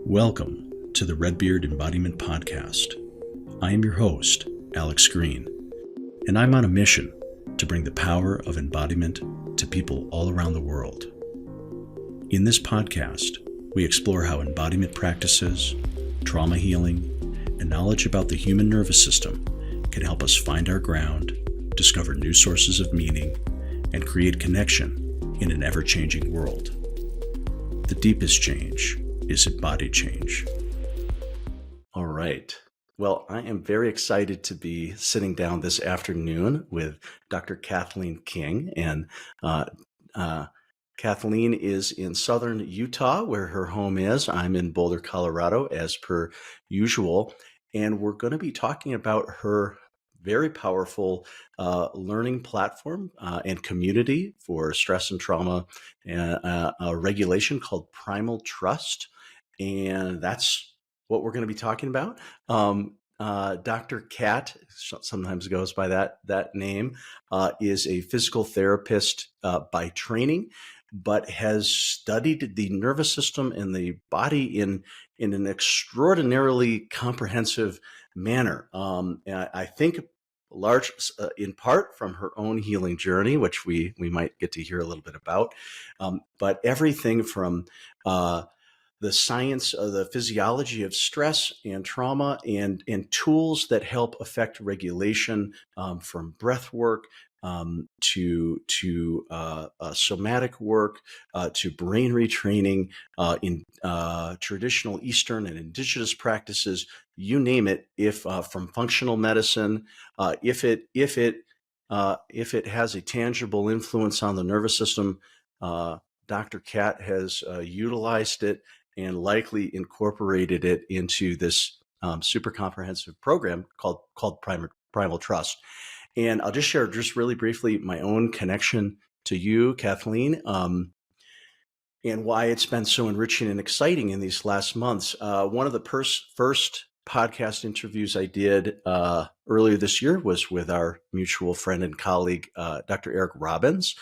Welcome to the Redbeard Embodiment Podcast. I am your host, Alex Green, and I'm on a mission to bring the power of embodiment to people all around the world. In this podcast, we explore how embodiment practices, trauma healing, and knowledge about the human nervous system can help us find our ground, discover new sources of meaning, and create connection in an ever-changing world. The deepest change is embodied change. All right. Well, I am very excited to be sitting down this afternoon with Dr. Cathleen King. And Kathleen is in southern Utah, where her home is. I'm in Boulder, Colorado, as per usual. And we're going to be talking about her very powerful learning platform and community for stress and trauma and regulation called Primal Trust. And that's what we're going to be talking about. Dr. Kat, sometimes goes by that name, is a physical therapist by training, but has studied the nervous system and the body in an extraordinarily comprehensive manner. I think large in part from her own healing journey, which we might get to hear a little bit about, but everything from the science of the physiology of stress and trauma and tools that help affect regulation, from breath work to somatic work to brain retraining in traditional Eastern and indigenous practices, you name it. If from functional medicine, if it has a tangible influence on the nervous system, Dr. Kat has utilized it and likely incorporated it into this super comprehensive program called Primal Trust. And I'll just share really briefly my own connection to you, Kathleen, and why it's been so enriching and exciting in these last months. One of the first podcast interviews I did earlier this year was with our mutual friend and colleague, Dr. Eric Robbins,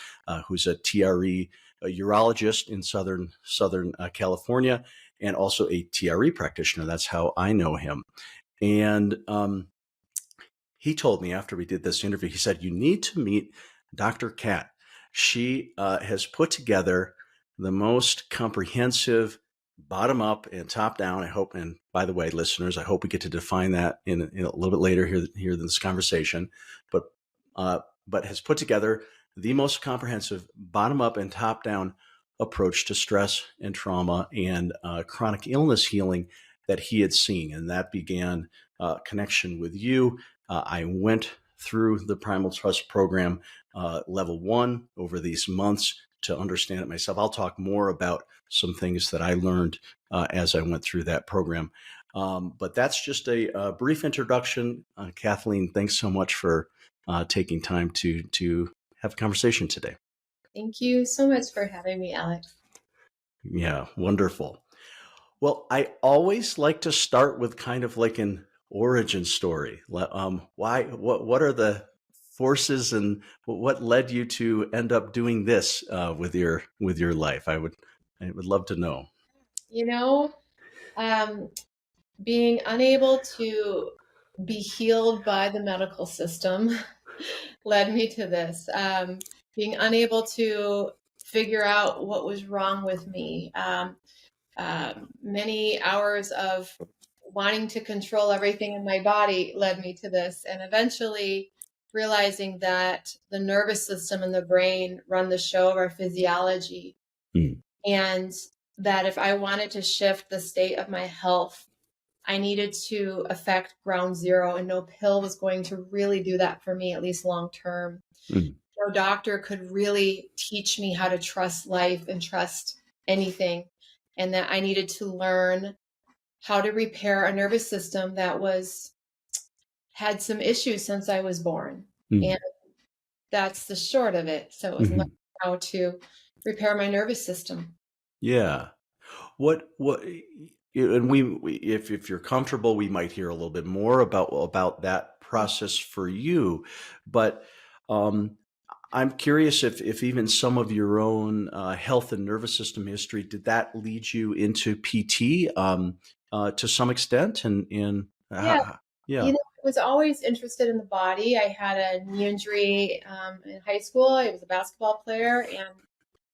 who's a TRE urologist in Southern California, and also a TRE practitioner. That's how I know him. And he told me after we did this interview, he said, you need to meet Dr. Kat. She has put together the most comprehensive bottom up and top down. I hope, and by the way, listeners, I hope we get to define that in a little bit later here in this conversation, but has put together the most comprehensive bottom up and top down approach to stress and trauma and chronic illness healing that he had seen. And that began connection with you. I went through the Primal Trust program, level 1, over these months to understand it myself. I'll talk more about some things that I learned as I went through that program. But that's just a brief introduction. Kathleen, thanks so much for taking time to have a conversation today. Thank you so much for having me, Alex. Yeah, wonderful. Well, I always like to start with kind of like an origin story. What are the forces and what led you to end up doing this with your life? I would love to know. Being unable to be healed by the medical system led me to this. Being unable to figure out what was wrong with me. Many hours of wanting to control everything in my body led me to this. And eventually realizing that the nervous system and the brain run the show of our physiology. And that if I wanted to shift the state of my health, I needed to affect ground zero, and no pill was going to really do that for me, at least long term. No doctor could really teach me how to trust life and trust anything, and that I needed to learn how to repair a nervous system that had some issues since I was born. And that's the short of it. So it was learning how to repair my nervous system. Yeah. What and if you're comfortable, we might hear a little bit more about that process for you. But I'm curious if even some of your own health and nervous system history, did that lead you into PT to some extent? Yeah, Yeah. I was always interested in the body. I had a knee injury in high school. I was a basketball player, and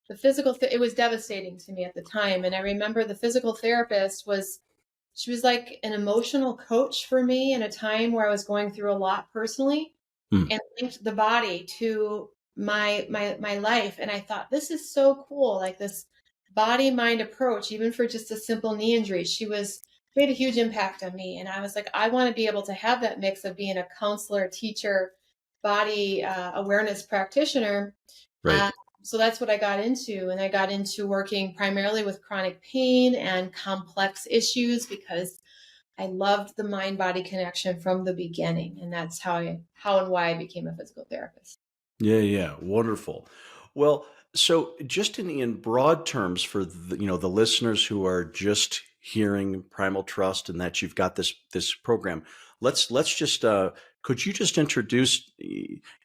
the it was devastating to me at the time. And I remember the physical therapist she was like an emotional coach for me in a time where I was going through a lot personally, Mm, and linked the body to my life. And I thought, this is so cool, like this body mind approach, even for just a simple knee injury. Made a huge impact on me, and I was like, I want to be able to have that mix of being a counselor, teacher, body awareness practitioner. right. uh, so that's what I got into, and I got into working primarily with chronic pain and complex issues because I loved the mind body connection from the beginning, and that's how and why I became a physical therapist. Yeah, yeah, wonderful. Well, so just in broad terms for the listeners who are just hearing Primal Trust and that you've got this program, let's just could you just introduce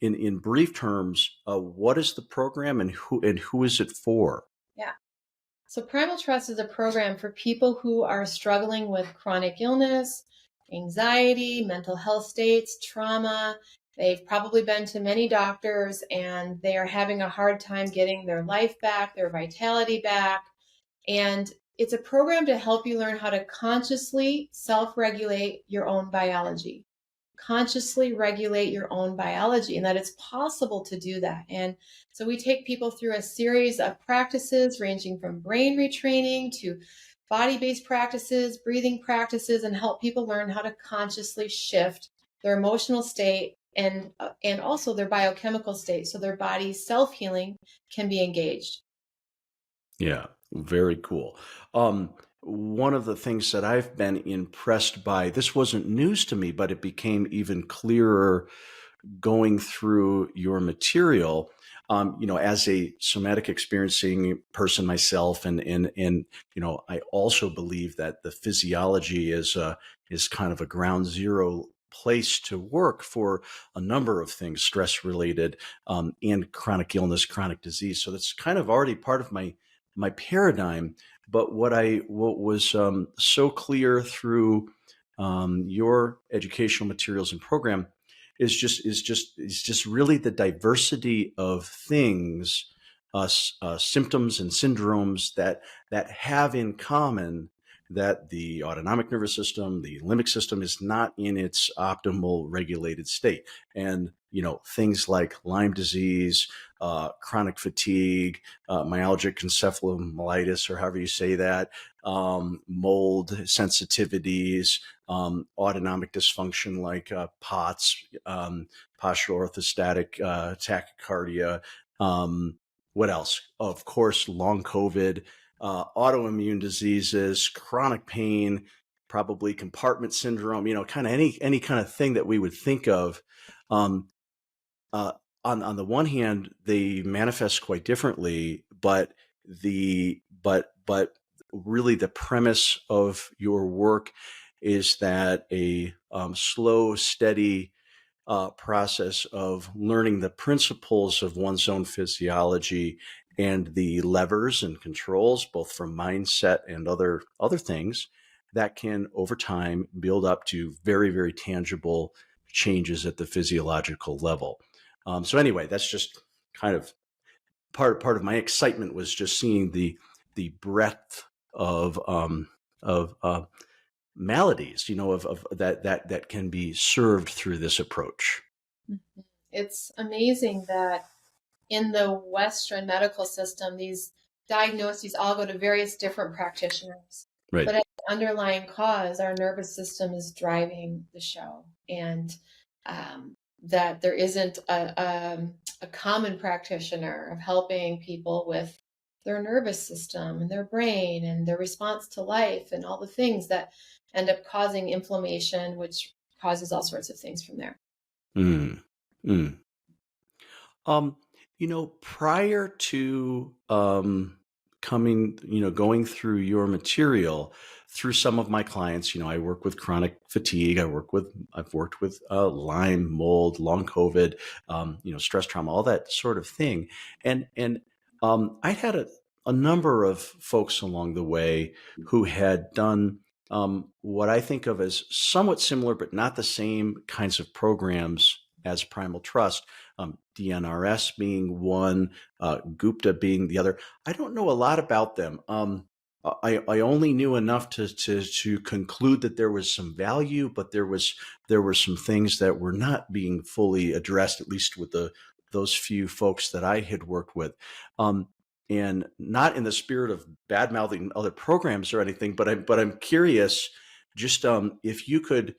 in brief terms what is the program and who is it for? Yeah. So Primal Trust is a program for people who are struggling with chronic illness, anxiety, mental health states, trauma. They've probably been to many doctors and they are having a hard time getting their life back, their vitality back. And it's a program to help you learn how to consciously self regulate your own biology. Consciously regulate your own biology, and that it's possible to do that. And so we take people through a series of practices ranging from brain retraining to body based practices, breathing practices, and help people learn how to consciously shift their emotional state and also their biochemical state so their body's self healing can be engaged. Yeah, very cool. One of the things that I've been impressed by, this wasn't news to me, but it became even clearer going through your material, as a somatic experiencing person myself, and I also believe that the physiology is kind of a ground zero place to work for a number of things, stress related, and chronic illness, chronic disease. So that's kind of already part of my paradigm. But what was so clear through your educational materials and program is just really the diversity of things, symptoms and syndromes that have in common that the autonomic nervous system, the limbic system, is not in its optimal regulated state, and things like Lyme disease, chronic fatigue, myalgic encephalomyelitis, or however you say that, mold sensitivities, autonomic dysfunction like POTS, postural orthostatic tachycardia. What else? Of course, long COVID, autoimmune diseases, chronic pain, probably compartment syndrome. Kind of any kind of thing that we would think of. Um, uh, on the one hand, they manifest quite differently, but really the premise of your work is that a slow, steady process of learning the principles of one's own physiology and the levers and controls, both from mindset and other things, that can over time build up to very, very tangible changes at the physiological level. So anyway, that's just kind of part of my excitement, was just seeing the breadth of maladies, of that can be served through this approach. Mhm. It's amazing that in the Western medical system, these diagnoses all go to various different practitioners. Right. But at the underlying cause, our nervous system is driving the show. And that there isn't a common practitioner of helping people with their nervous system and their brain and their response to life and all the things that end up causing inflammation, which causes all sorts of things from there. Mm. Mm. Prior to going through your material through some of my clients. I work with chronic fatigue. I've worked with Lyme, mold, long COVID, stress trauma, all that sort of thing. And I had a number of folks along the way who had done what I think of as somewhat similar, but not the same kinds of programs as Primal Trust, DNRS being one, Gupta being the other. I don't know a lot about them. I only knew enough to conclude that there was some value, but there were some things that were not being fully addressed, at least with those few folks that I had worked with. And not in the spirit of bad mouthing other programs or anything, but I'm curious, just if you could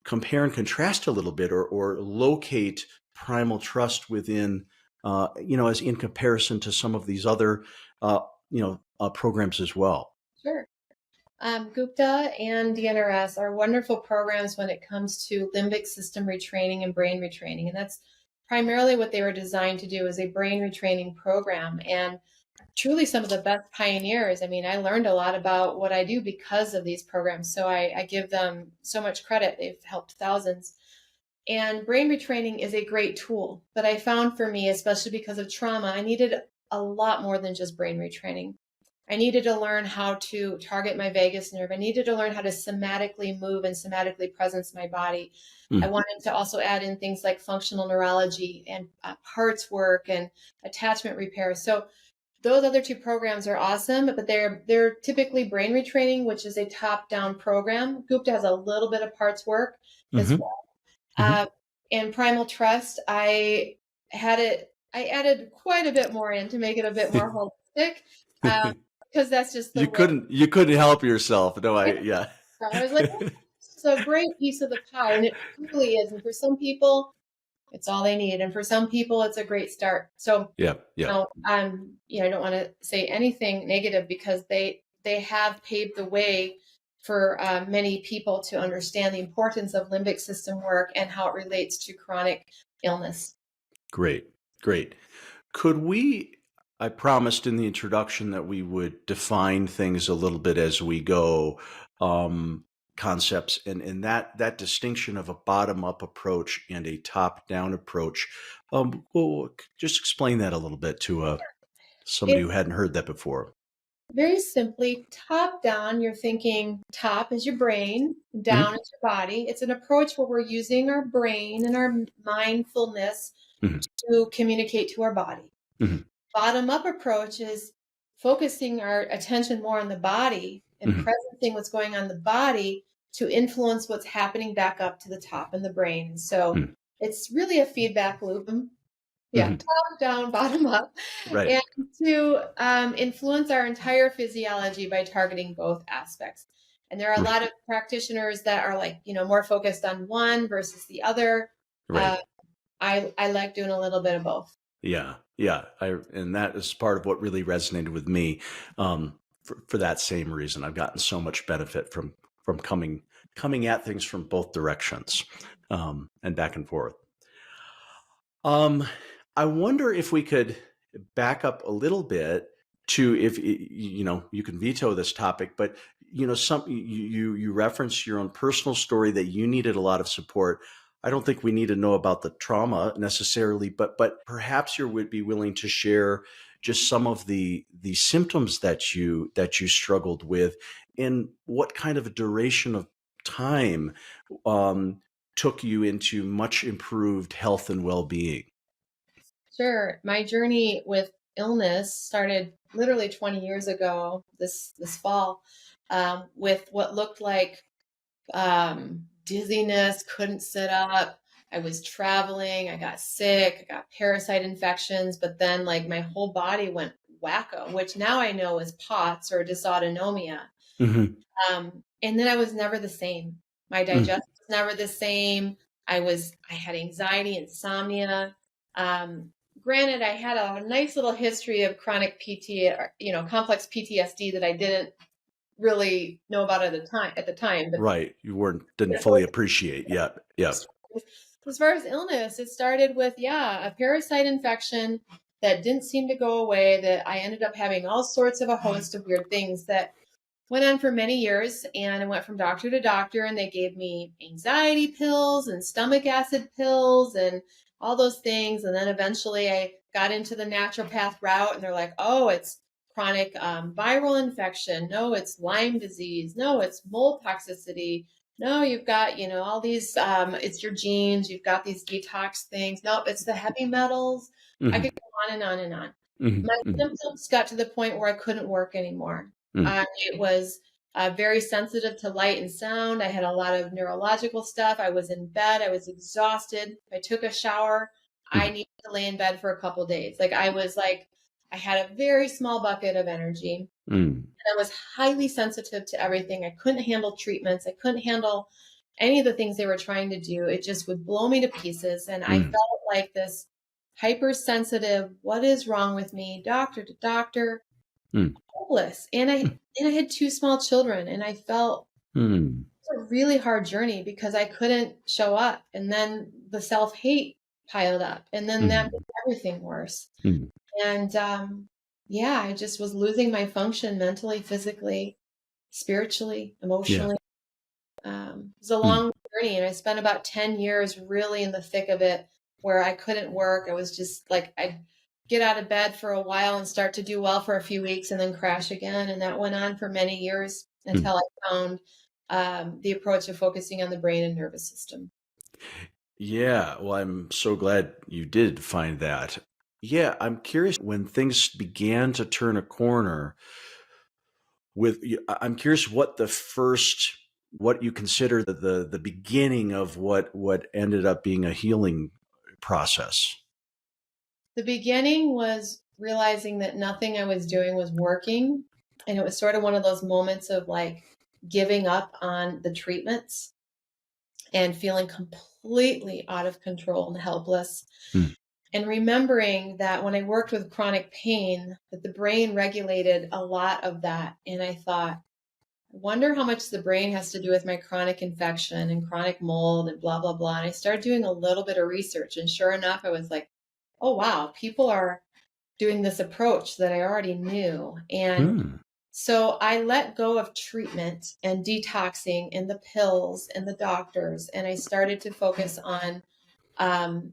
compare and contrast a little bit, or locate Primal Trust within, as in comparison to some of these other, programs as well. Sure. Gupta and DNRS are wonderful programs when it comes to limbic system retraining and brain retraining. And that's primarily what they were designed to do, is a brain retraining program. And truly some of the best pioneers. I mean, I learned a lot about what I do because of these programs. So I give them so much credit. They've helped thousands. And brain retraining is a great tool. But I found for me, especially because of trauma, I needed a lot more than just brain retraining. I needed to learn how to target my vagus nerve. I needed to learn how to somatically move and somatically presence my body. I wanted to also add in things like functional neurology and parts work and attachment repair. So those other two programs are awesome, but they're typically brain retraining, which is a top-down program. Gupta has a little bit of parts work as well. And Primal Trust, I added quite a bit more in to make it a bit more holistic. Because that's just the way. You couldn't help yourself. No, yeah. I was like, it's a great piece of the pie, and it really is. And for some people, it's all they need, and for some people, it's a great start. So yeah. I don't want to say anything negative, because they have paved the way for many people to understand the importance of limbic system work and how it relates to chronic illness. Great. I promised in the introduction that we would define things a little bit as we go, concepts, and that distinction of a bottom-up approach and a top-down approach. Well, just explain that a little bit to somebody who hadn't heard that before. Very simply, top down, you're thinking top is your brain, down is your body. It's an approach where we're using our brain and our mindfulness to communicate to our body. Bottom up approach is focusing our attention more on the body and presencing what's going on in the body to influence what's happening back up to the top in the brain. So it's really a feedback loop. Top down, bottom up. Right. And to influence our entire physiology by targeting both aspects. And there are a lot of practitioners that are more focused on one versus the other. Right. I like doing a little bit of both. Yeah. And that is part of what really resonated with me. For that same reason, I've gotten so much benefit from coming at things from both directions, and back and forth. I wonder if we could back up a little bit to, if you can veto this topic, but you reference your own personal story that you needed a lot of support. I don't think we need to know about the trauma necessarily, but perhaps you would be willing to share just some of the symptoms that you struggled with, and what kind of a duration of time took you into much improved health and well-being. Sure. My journey with illness started literally 20 years ago this fall, with what looked like dizziness, couldn't sit up. I was traveling, I got sick, I got parasite infections, but then my whole body went wacko, which now I know is POTS or dysautonomia. And then I was never the same. My digestion was never the same. I had anxiety, insomnia. Granted, I had a nice little history of chronic complex PTSD that I didn't really know about at the time. But right. You didn't fully appreciate. Yeah. As far as illness, it started with, a parasite infection that didn't seem to go away, that I ended up having all sorts of a host of weird things that went on for many years. And I went from doctor to doctor, and they gave me anxiety pills and stomach acid pills and all those things. And then eventually I got into the naturopath route, and they're like, oh, it's chronic viral infection. No, it's Lyme disease. No, it's mold toxicity. No, you've got, all these, it's your genes. You've got these detox things. Nope, it's the heavy metals. I Mhm. could go on and on and on. Mhm. My Mhm. symptoms got to the point where I couldn't work anymore. Mm. It was very sensitive to light and sound. I had a lot of neurological stuff. I was in bed. I was exhausted. If I took a shower, I Mhm. needed to lay in bed for a couple days. I had a very small bucket of energy. Mm. I was highly sensitive to everything. I couldn't handle treatments. I couldn't handle any of the things they were trying to do. It just would blow me to pieces. And I Mm. felt like this hypersensitive, what is wrong with me, doctor to doctor, Mm. hopeless. And I had two small children, and I felt Mm. it was a really hard journey because I couldn't show up. And then the self-hate piled up. And then that Mm. made everything worse. Mm. And yeah, I just was losing my function mentally, physically, spiritually, Yeah. emotionally. It was a Mm. long journey, and I spent about 10 years really in the thick of it where I couldn't work. I was just like, I'd get out of bed for a while and start to do well for a few weeks and then crash again. And that went on for many years Mm. until I found the approach of focusing on the brain and nervous system. Yeah, well, I'm so glad you did find that. Yeah, I'm curious when things began to turn a corner I'm curious what you consider the beginning of what ended up being a healing process. The beginning was realizing that nothing I was doing was working. And it was sort of one of those moments of like giving up on the treatments and feeling completely out of control and helpless. Mm. And remembering that when I worked with chronic pain, that the brain regulated a lot of that. And I thought, I wonder how much the brain has to do with my chronic infection and chronic mold and blah, blah, blah. And I started doing a little bit of research. And sure enough, I was like, oh, wow, people are doing this approach that I already knew. And Hmm. so I let go of treatment and detoxing and the pills and the doctors. And I started to focus on um,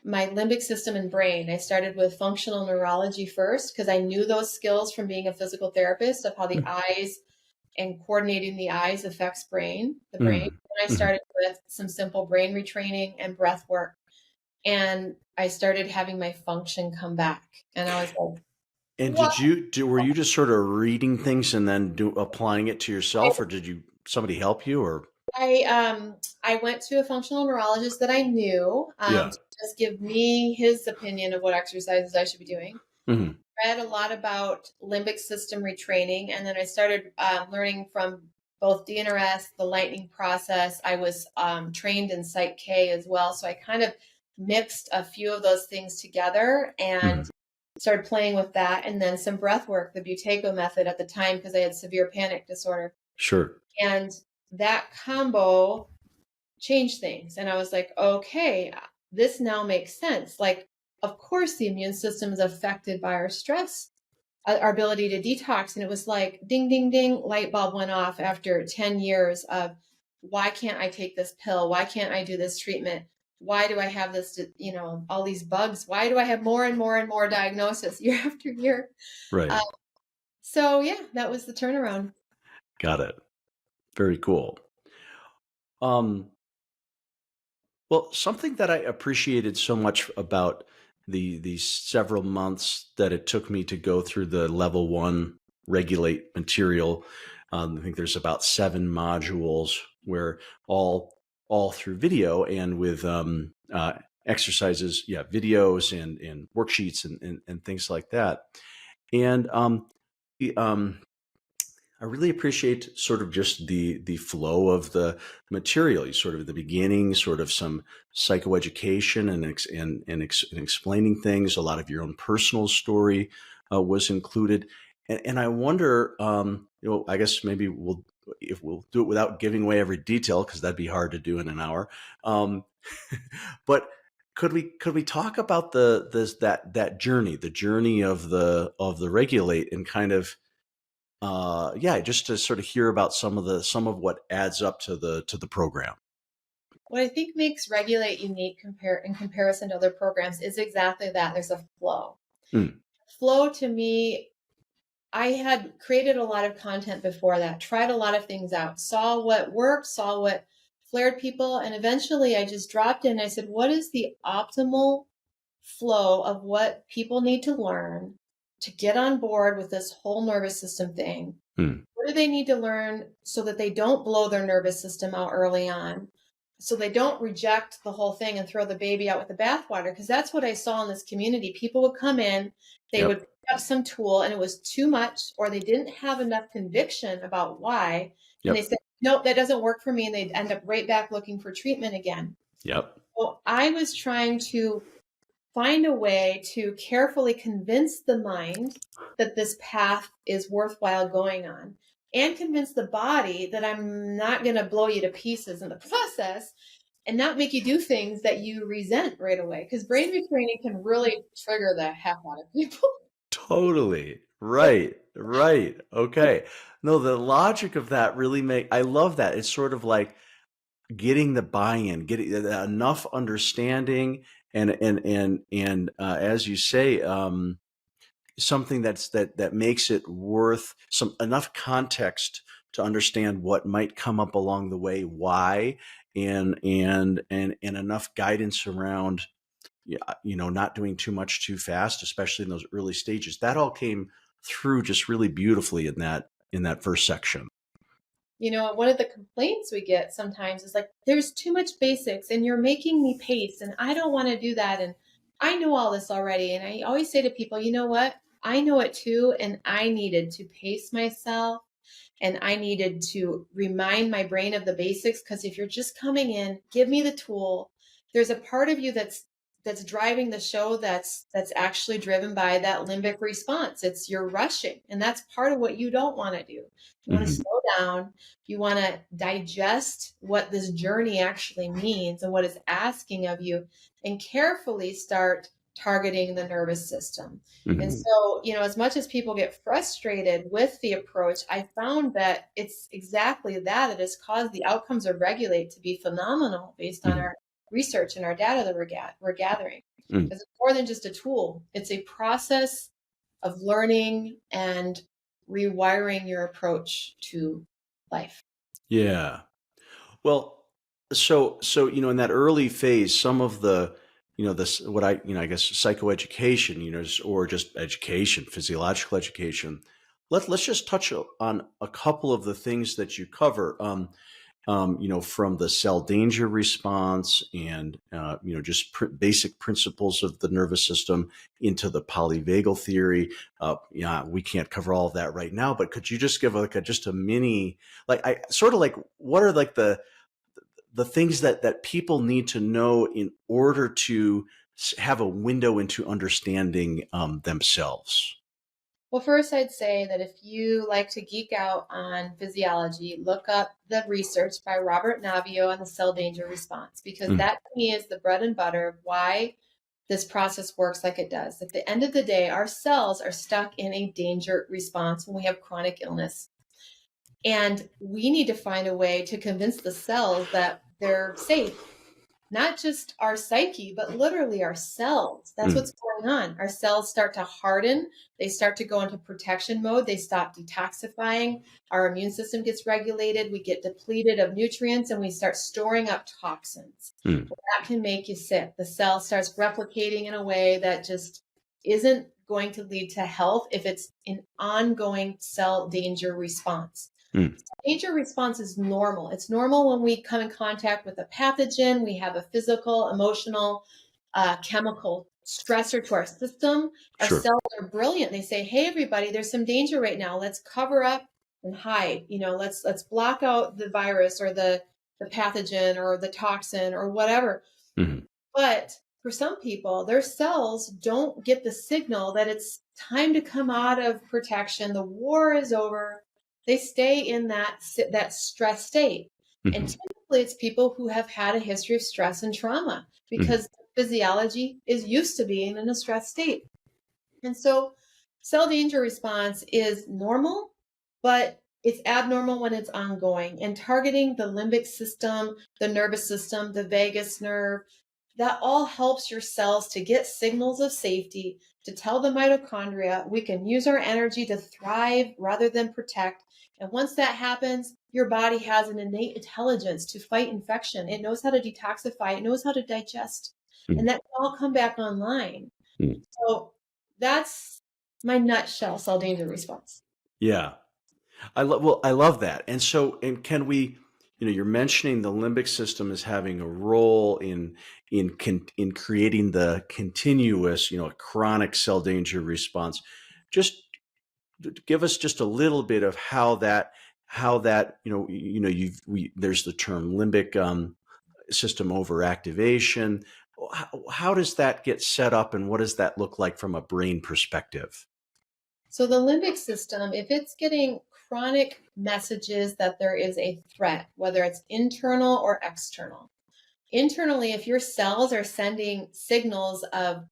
my limbic system and brain. I started with functional neurology first because I knew those skills from being a physical therapist of how the Mm. eyes and coordinating the eyes affects the brain. Mm. And I Mhm. started with some simple brain retraining and breath work. And I started having my function come back. And I was like, And what? were you just sort of reading things and then applying it to yourself, or did somebody help you, or? I went to a functional neurologist that I knew Yeah. to just give me his opinion of what exercises I should be doing. Mhm. Read a lot about limbic system retraining, and then I started learning from both DNRS, the lightning process. I was trained in Psych K as well, so I kind of mixed a few of those things together and Mhm. started playing with that, and then some breath work, the Buteyko method at the time because I had severe panic disorder, Sure. and that combo changed things. And I was like, okay, this now makes sense. Like, of course, the immune system is affected by our stress, our ability to detox. And it was like, ding, ding, ding, light bulb went off after 10 years of why can't I take this pill? Why can't I do this treatment? Why do I have this, all these bugs? Why do I have more and more and more diagnosis year after year? Uh, Right. so, yeah, that was the turnaround. Got it. Very cool. Um, Well, something that I appreciated so much about these several months that it took me to go through the level one regulate material. I think there's about 7 modules where all through video and with exercises, yeah, videos and worksheets and things like that. And the, I really appreciate sort of just the flow of the material. You sort of the beginning, sort of some psychoeducation and explaining things. A lot of your own personal story was included, and I wonder, I guess maybe we'll do it without giving away every detail because that'd be hard to do in an hour. Um, but could we talk about that journey, the journey of the regulate, and kind of yeah, just to sort of hear about some of what adds up to the program. What I think makes Regulate unique in comparison to other programs is exactly that. There's a flow. Mm, Flow to me, I had created a lot of content before that, tried a lot of things out, saw what worked, saw what flared people, and eventually I just dropped in. I said, what is the optimal flow of what people need to learn to get on board with this whole nervous system thing? mm, What do they need to learn so that they don't blow their nervous system out early on? So they don't reject the whole thing and throw the baby out with the bathwater. Because that's what I saw in this community. People would come in, they yep, would pick up some tool and it was too much, or they didn't have enough conviction about why. And they yep, said, nope, that doesn't work for me. And they'd end up right back looking for treatment again. yep. Well, I was trying to find a way to carefully convince the mind that this path is worthwhile going on, and convince the body that I'm not going to blow you to pieces in the process and not make you do things that you resent right away. Because brain retraining can really trigger the heck out of people. Totally. Right. Right. Okay. No, the logic of that really I love that. It's sort of like getting the buy-in, getting enough understanding, and as you say, something that makes it worth some enough context to understand what might come up along the way, why, and enough guidance around, yeah, not doing too much too fast, especially in those early stages. That all came through just really beautifully in that first section. One of the complaints we get sometimes is like, there's too much basics and you're making me pace and I don't want to do that. And I know all this already. And I always say to people, you know what? I know it too. And I needed to pace myself and I needed to remind my brain of the basics. Because if you're just coming in, give me the tool. There's a part of you that's driving the show that's actually driven by that limbic response. It's you're rushing, and that's part of what you don't want to do. You want to Hmm. slow down. You want to digest what this journey actually means and what it's asking of you, and carefully start targeting the nervous system. And Hmm. so, as much as people get frustrated with the approach, I found that it's exactly that. It has caused the outcomes of Regulate to be phenomenal based on Hmm. our research and our data that we're gathering. Hmm. Because it's more than just a tool. It's a process of learning and rewiring your approach to life. Yeah. Well, so in that early phase, some of the this what I guess psychoeducation, or just education, physiological education. Let's just touch on a couple of the things that you cover. From the cell danger response, and just basic principles of the nervous system, into the polyvagal theory. Yeah, we can't cover all of that right now, but could you just give like just a mini, like, I sort of like, what are like the things that people need to know in order to have a window into understanding themselves? Well, first, I'd say that if you like to geek out on physiology, look up the research by Robert Navio on the cell danger response, because Mm, that to me is the bread and butter of why this process works like it does. At the end of the day, our cells are stuck in a danger response when we have chronic illness. And we need to find a way to convince the cells that they're safe, not just our psyche, but literally our cells. That's mm, what's going on. Our cells start to harden. They start to go into protection mode. They stop detoxifying. Our immune system gets regulated. We get depleted of nutrients and we start storing up toxins. mm, Well, that can make you sick. The cell starts replicating in a way that just isn't going to lead to health if it's an ongoing cell danger response. mm, Danger response is normal. It's normal when we come in contact with a pathogen. We have a physical, emotional, chemical stressor to our system. Our sure. cells are brilliant. They say, "Hey, everybody, there's some danger right now. Let's cover up and hide. Let's block out the virus or the pathogen or the toxin or whatever." Mm, But for some people, their cells don't get the signal that it's time to come out of protection. The war is over. They stay in that stress state. And mm, typically it's people who have had a history of stress and trauma, mm, because the physiology is used to being in a stress state. And so cell danger response is normal, but it's abnormal when it's ongoing. And targeting the limbic system, the nervous system, the vagus nerve, that all helps your cells to get signals of safety, to tell the mitochondria we can use our energy to thrive rather than protect. And once that happens, your body has an innate intelligence to fight infection. It knows how to detoxify, it knows how to digest, Mm, and that can all come back online. mm. So that's my nutshell cell danger response. Yeah. I love that. And so, and can we, you're mentioning the limbic system as having a role in creating the continuous, chronic cell danger response. Just give us just a little bit of how that there's the term limbic system overactivation. How does that get set up, and what does that look like from a brain perspective? So the limbic system, if it's getting chronic messages that there is a threat, whether it's internal or external. Internally, if your cells are sending signals of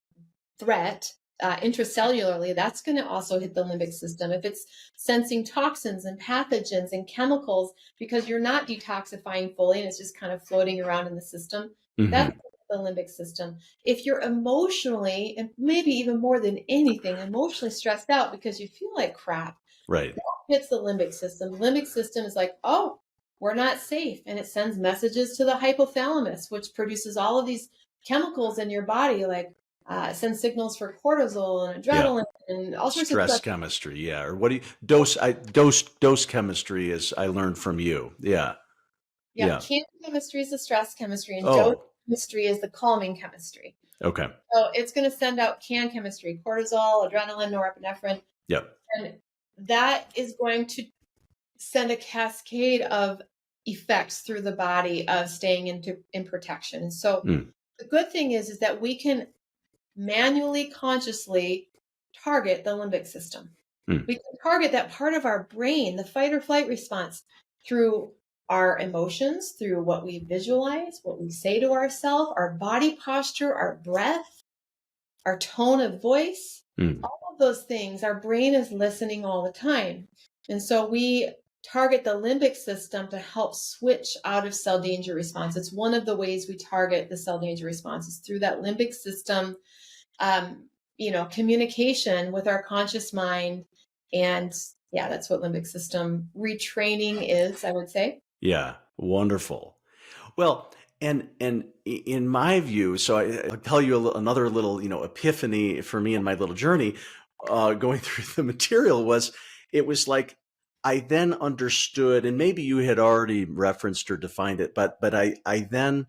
threat intracellularly, that's going to also hit the limbic system. If it's sensing toxins and pathogens and chemicals because you're not detoxifying fully and it's just kind of floating around in the system, that's Hmm. the limbic system. If you're emotionally, and maybe even more than anything, emotionally stressed out because you feel like crap, Right. that hits the limbic system. The limbic system is like, oh, we're not safe. And it sends messages to the hypothalamus, which produces all of these chemicals in your body, like sends signals for cortisol and Yeah. adrenaline and all sorts of Stress stuff. chemistry. Yeah. Or what do you dose chemistry, as I learned from you. Yeah. Yeah, Yeah. can chemistry is the stress chemistry, and dose Oh, chemistry is the calming chemistry. okay. So it's going to send out can chemistry, cortisol, adrenaline, norepinephrine, Yep. and that is going to send a cascade of effects through the body of staying in protection. And so Mm, the good thing is that we can manually, consciously target the limbic system. mm, We can target that part of our brain, the fight or flight response, through our emotions, through what we visualize, what we say to ourselves, our body posture, our breath, our tone of voice, mm. all of those things. Our brain is listening all the time. And so we target the limbic system to help switch out of cell danger response. It's one of the ways we target the cell danger response is through that limbic system, communication with our conscious mind. And yeah, that's what limbic system retraining is, I would say. Yeah. Wonderful. Well, and in my view, so I'll tell you another little, epiphany for me in my little journey, going through the material was, it was like I then understood, and maybe you had already referenced or defined it, but I then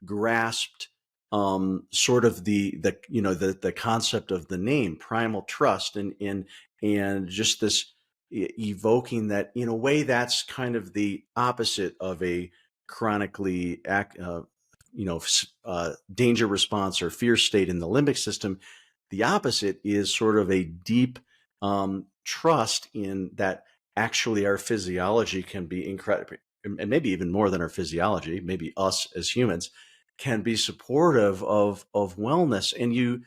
grasped sort of the concept of the name primal trust, and just this evoking that, in a way, that's kind of the opposite of a chronically danger response or fear state in the limbic system. The opposite is sort of a deep trust in that actually our physiology can be incredible, and maybe even more than our physiology, maybe us as humans can be supportive of wellness. And you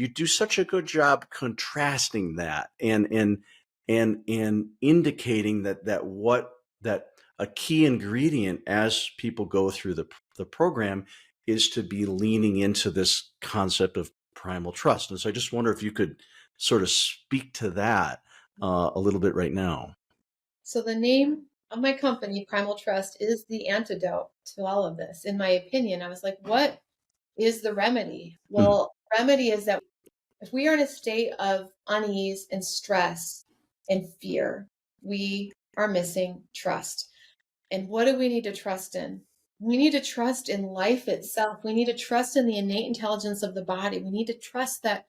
do such a good job contrasting that, and indicating that a key ingredient as people go through the program is to be leaning into this concept of primal trust. And so I just wonder if you could sort of speak to that a little bit right now. So the name of my company, Primal Trust, is the antidote to all of this. In my opinion, I was like, what is the remedy? Mm, Well, remedy is that if we are in a state of unease and stress and fear, we are missing trust. And what do we need to trust in? We need to trust in life itself. We need to trust in the innate intelligence of the body. We need to trust that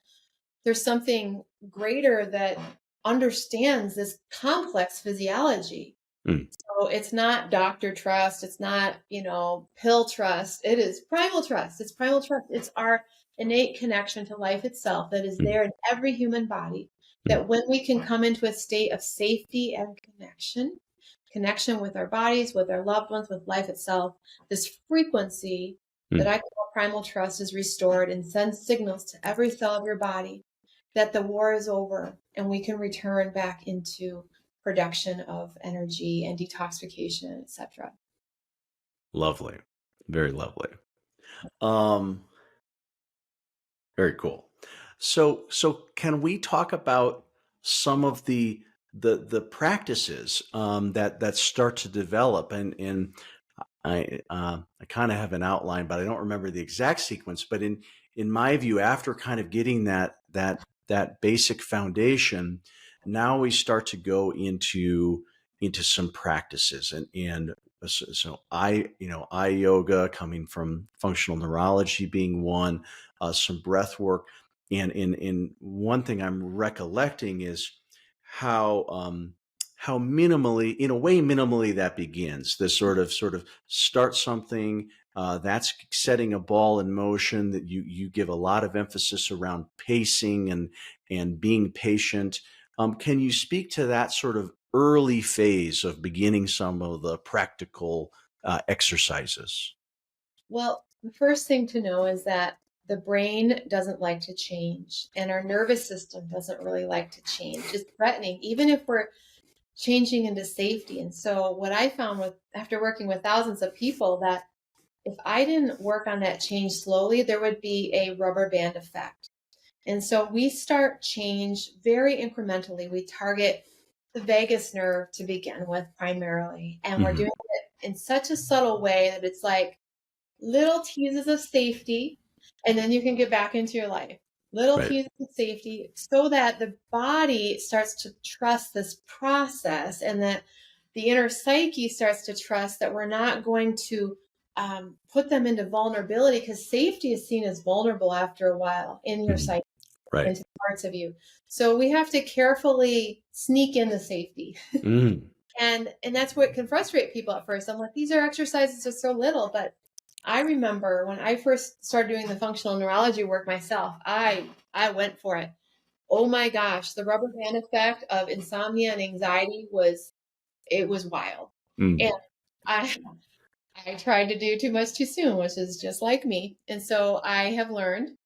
there's something greater that understands this complex physiology. mm, So it's not doctor trust. It's not, pill trust. It is primal trust. It's primal trust. It's our innate connection to life itself that is mm, there in every human body. mm, That when we can come into a state of safety and connection with our bodies, with our loved ones, with life itself, this frequency that Mm. I call Primal Trust is restored and sends signals to every cell of your body that the war is over and we can return back into production of energy and detoxification, etc. Lovely. Very lovely. Um, Very cool. So can we talk about some of the practices that start to develop? And I kind of have an outline, but I don't remember the exact sequence. But in my view, after kind of getting that basic foundation, now we start to go into some practices and so I yoga coming from functional neurology being one, some breath work, and in one thing I'm recollecting is how how minimally, in a way, minimally that begins. This sort of start something, that's setting a ball in motion. That you give a lot of emphasis around pacing and being patient. Can you speak to that sort of early phase of beginning some of the practical exercises? Well, the first thing to know is that the brain doesn't like to change, and our nervous system doesn't really like to change. It's threatening, even if we're changing into safety. And so, what I found with after working with thousands of people, that if I didn't work on that change slowly, there would be a rubber band effect. And so, we start change very incrementally. We target the vagus nerve to begin with, primarily, and we're Hmm. doing it in such a subtle way that it's like little teases of safety, and then you can get back into your life. Little Right. teases of safety so that the body starts to trust this process, and that the inner psyche starts to trust that we're not going to put them into vulnerability, because safety is seen as vulnerable after a while in your Hmm. psyche, Right. into parts of you. So we have to carefully sneak in the safety. Mm. And that's what can frustrate people at first. I'm like, these are exercises are so little, but I remember when I first started doing the functional neurology work myself, I went for it. Oh my gosh, the rubber band effect of insomnia and anxiety was wild. And Mm. I I tried to do too much too soon, which is just like me. And so I have learned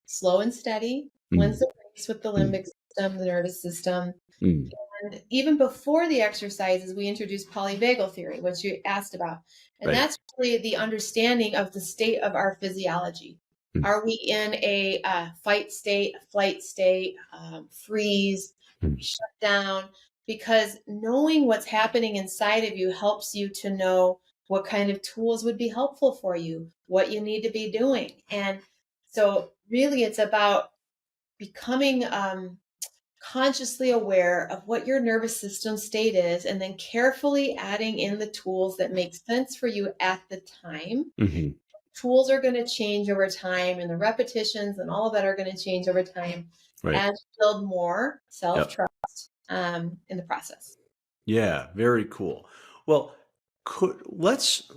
slow and steady wins Mm. the race with the Mm. limbic system, the nervous system. Mm. And even before the exercises, we introduced polyvagal theory, which you asked about. And Right. that's really the understanding of the state of our physiology. Mm. Are we in a fight state, a flight state, freeze, Mm. shut down? Because knowing what's happening inside of you helps you to know what kind of tools would be helpful for you, what you need to be doing. And so, really, it's about becoming consciously aware of what your nervous system state is, and then carefully adding in the tools that make sense for you at the time. Hmm. Tools are going to change over time, and the repetitions and all of that are going to change over time Right. as you build more self Yep. trust in the process. Yeah, very cool. Well, could let's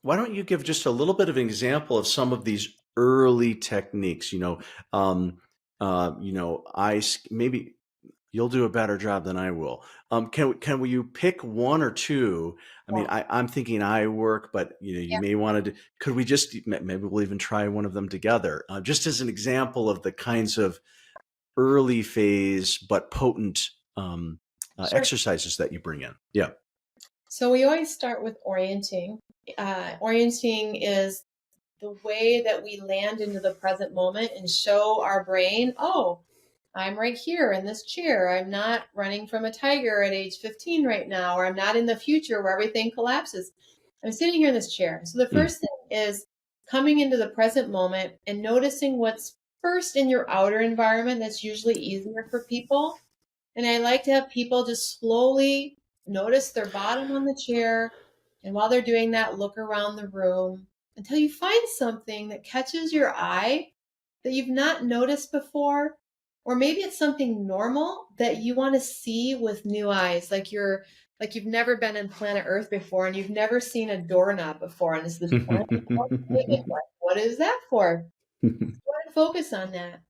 why don't you give just a little bit of an example of some of these early techniques? Um, maybe you'll do a better job than I will. Can you pick one or two? I mean, Yeah. I'm thinking eye work, but you Yeah. may want to. Could we just maybe we'll even try one of them together, just as an example of the kinds of early phase but potent Sure. exercises that you bring in. Yeah. So we always start with orienting. Orienting is the way that we land into the present moment and show our brain, oh, I'm right here in this chair. I'm not running from a tiger at age 15 right now, or I'm not in the future where everything collapses. I'm sitting here in this chair. So the Mm. first thing is coming into the present moment and noticing what's first in your outer environment. That's usually easier for people. And I like to have people just slowly notice their bottom on the chair. And while they're doing that, look around the room until you find something that catches your eye that you've not noticed before. Or maybe it's something normal that you want to see with new eyes, like you've never been in planet Earth before, and you've never seen a doorknob before, and it's this planet. Like, what is that for? Go ahead and focus on that,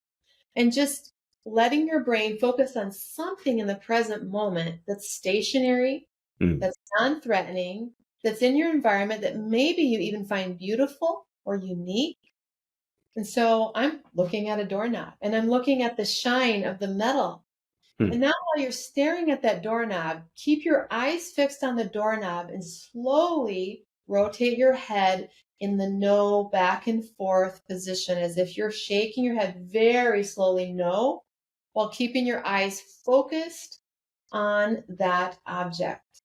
and just letting your brain focus on something in the present moment that's stationary, Mm. that's non-threatening, that's in your environment that maybe you even find beautiful, or unique. And so I'm looking at a doorknob and I'm looking at the shine of the metal. And now while you're staring at that doorknob, keep your eyes fixed on the doorknob and slowly rotate your head in the no back and forth position as if you're shaking your head very slowly no, while keeping your eyes focused on that object.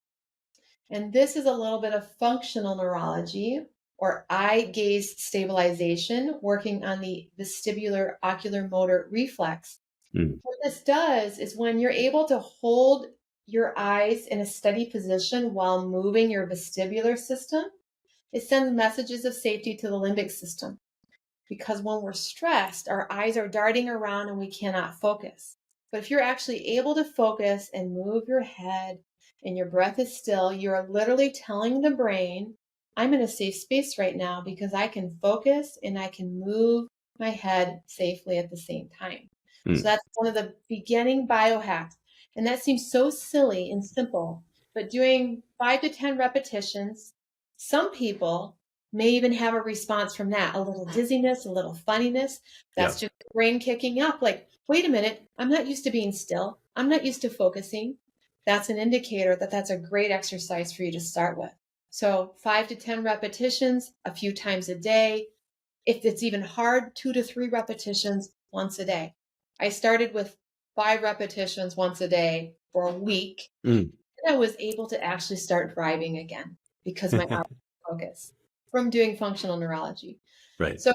And this is a little bit of functional neurology or eye gaze stabilization, working on the vestibular ocular motor reflex. What this does is when you're able to hold your eyes in a steady position while moving your vestibular system, it sends messages of safety to the limbic system. Because when we're stressed, our eyes are darting around and we cannot focus. But if you're actually able to focus and move your head and your breath is still, you're literally telling the brain, I'm in a safe space right now because I can focus and I can move my head safely at the same time. So that's one of the beginning biohacks. And that seems so silly and simple, but doing 5 to 10 repetitions, some people may even have a response from that, a little dizziness, a little funniness. That's just the brain kicking up. Like, wait a minute, I'm not used to being still. I'm not used to focusing. That's an indicator that that's a great exercise for you to start with. So 5 to 10 repetitions a few times a day. If it's even hard, 2 to 3 repetitions once a day. I started with 5 repetitions once a day for a week. And I was able to actually start driving again because my eyes were focused from doing functional neurology. Right. So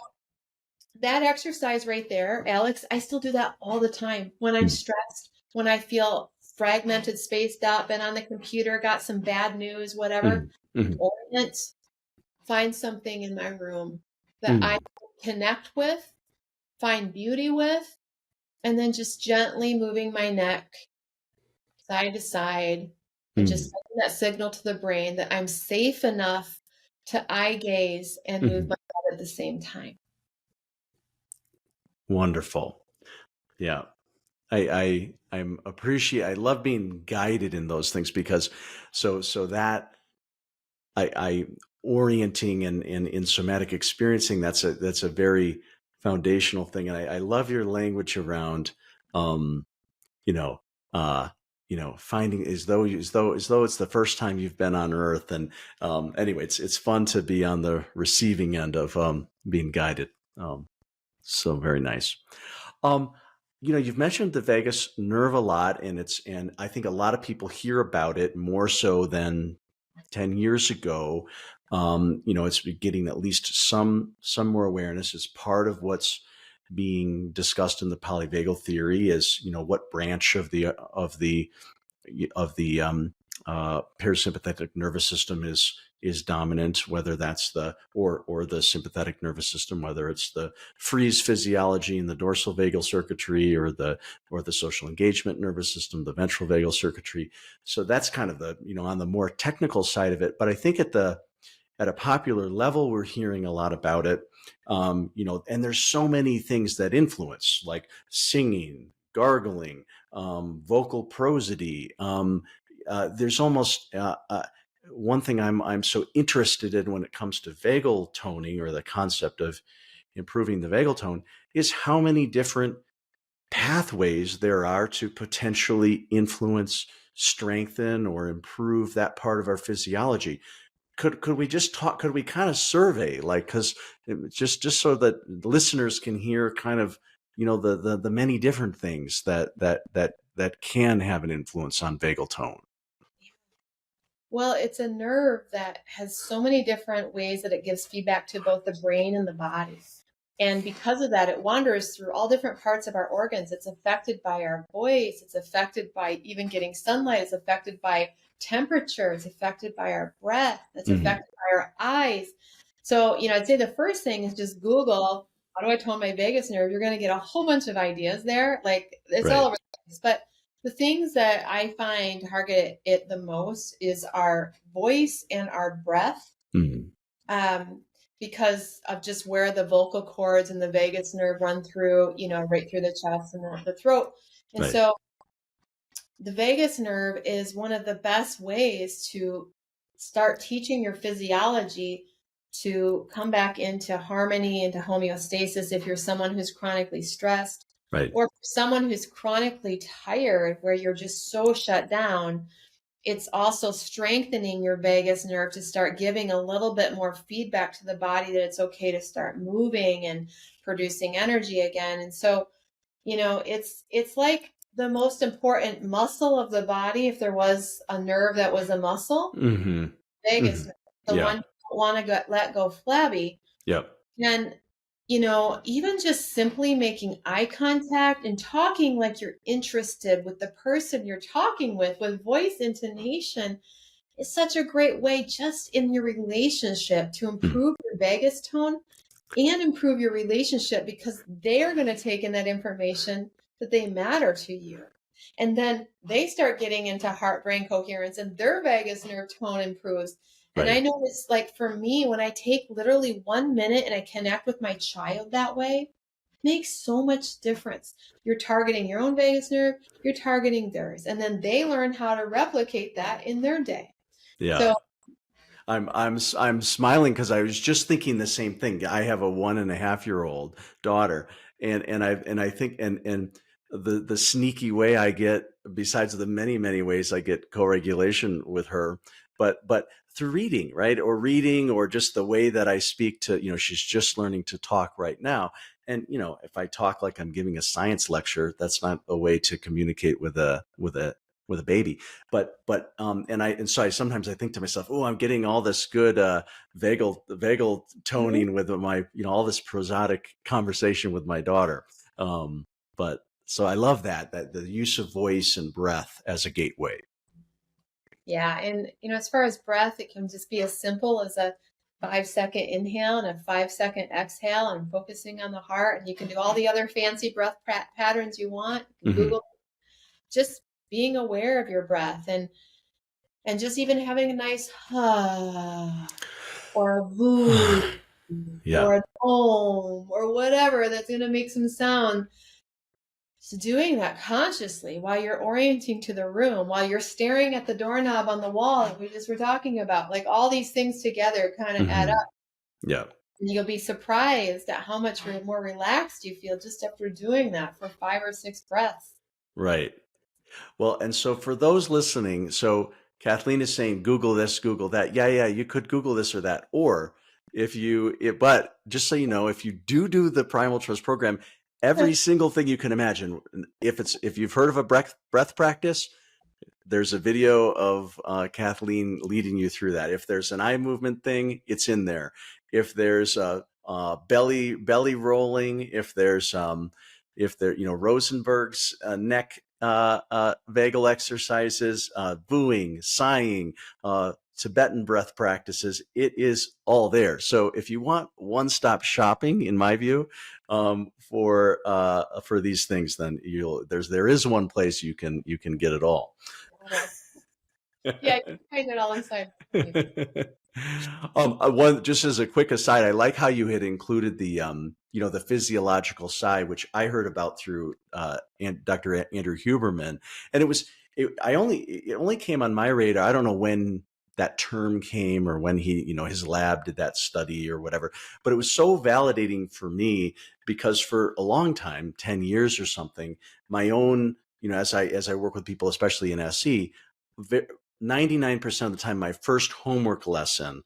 that exercise right there, Alex, I still do that all the time when I'm stressed, when I feel fragmented, spaced out, been on the computer, got some bad news, whatever. Orient, find something in my room that I connect with, find beauty with, and then just gently moving my neck side to side and just sending that signal to the brain that I'm safe enough to eye gaze and move my head at the same time. Wonderful. Yeah. I love being guided in those things because so that I orienting and in somatic experiencing, that's a very foundational thing. And I love your language around you know, uh, finding as though it's the first time you've been on Earth. And anyway, it's fun to be on the receiving end of being guided. So very nice. Um, you've mentioned the vagus nerve a lot, and I think a lot of people hear about it more so than 10 years ago. It's getting at least some more awareness. It's part of what's being discussed in the polyvagal theory is, what branch of the parasympathetic nervous system is dominant, whether that's the sympathetic nervous system, whether it's the freeze physiology in the dorsal vagal circuitry or the social engagement nervous system, the ventral vagal circuitry. So that's kind of the, on the more technical side of it. But I think at a popular level, we're hearing a lot about it. And there's so many things that influence, like singing, gargling, vocal prosody. There's almost one thing I'm so interested in when it comes to vagal toning, or the concept of improving the vagal tone, is how many different pathways there are to potentially influence, strengthen, or improve that part of our physiology. Could we just talk? Could we kind of survey, like, because just so that listeners can hear kind of, the many different things that can have an influence on vagal tone. Well, it's a nerve that has so many different ways that it gives feedback to both the brain and the body. And because of that, it wanders through all different parts of our organs. It's affected by our voice. It's affected by even getting sunlight. It's affected by temperature. It's affected by our breath. It's affected by our eyes. So, I'd say the first thing is just Google, how do I tone my vagus nerve? You're going to get a whole bunch of ideas there. Like, it's all over the place. But the things that I find target it the most is our voice and our breath. Because of just where the vocal cords and the vagus nerve run through, right through the chest and the throat. And so the vagus nerve is one of the best ways to start teaching your physiology to come back into harmony, into homeostasis if you're someone who's chronically stressed, Right. or someone who's chronically tired where you're just so shut down. It's also strengthening your vagus nerve to start giving a little bit more feedback to the body that it's okay to start moving and producing energy again. And so, it's like the most important muscle of the body. If there was a nerve that was a muscle, Mm-hmm. vagus Mm-hmm. nerve, the Yeah. one you don't want to let go flabby. Yep. And, even just simply making eye contact and talking like you're interested with the person you're talking with voice intonation is such a great way just in your relationship to Mm. improve your vagus tone and improve your relationship, because they're going to take in that information that they matter to you. And then they start getting into heart brain coherence and their vagus nerve tone improves. And I Right. notice, like for me, when I take literally 1 minute and I connect with my child that way, makes so much difference. You're targeting your own vagus nerve, you're targeting theirs, and then they learn how to replicate that in their day. Yeah. So, I'm smiling because I was just thinking the same thing. I have a 1.5-year-old daughter, and I think and the sneaky way I get, besides the many ways I get co-regulation with her, but through reading, right, or reading, or just the way that I speak to, she's just learning to talk right now, and if I talk like I'm giving a science lecture, that's not a way to communicate with a baby. And so I sometimes I think to myself, oh, I'm getting all this good vagal mhm. toning with my, all this prosodic conversation with my daughter. But so I love that the use of voice and breath as a gateway. Yeah. And, as far as breath, it can just be as simple as a 5-second inhale and a 5-second exhale and focusing on the heart. And you can do all the other fancy breath patterns you want. You can Hmm. Google just being aware of your breath, and just even having a nice or a voo Yeah. or an om or whatever that's going to make some sound. So doing that consciously while you're orienting to the room, while you're staring at the doorknob on the wall that we just were talking about, like all these things together kind of add Hmm. up. Yeah. And you'll be surprised at how much more relaxed you feel just after doing that for 5 or 6 breaths. Right. Well, and so for those listening, so Kathleen is saying, Google this, Google that. Yeah, yeah, you could Google this or that. Or but just so you know, if you do the Primal Trust program, every single thing you can imagine, if you've heard of a breath practice, there's a video of Kathleen leading you through that. If there's an eye movement thing, it's in there. If there's a belly rolling, if there Rosenberg's neck vagal exercises, booing, sighing, Tibetan breath practices, it is all there. So if you want one-stop shopping, in my view, for these things, then there is one place you can get it all. Yeah, you can find it all inside. One, just as a quick aside, I like how you had included the physiological side, which I heard about through Dr. Andrew Huberman, and it only came on my radar. I don't know when that term came or when his lab did that study or whatever, but it was so validating for me because for a long time, 10 years or something, my own, as I work with people, especially in SE, 99% of the time, my first homework lesson,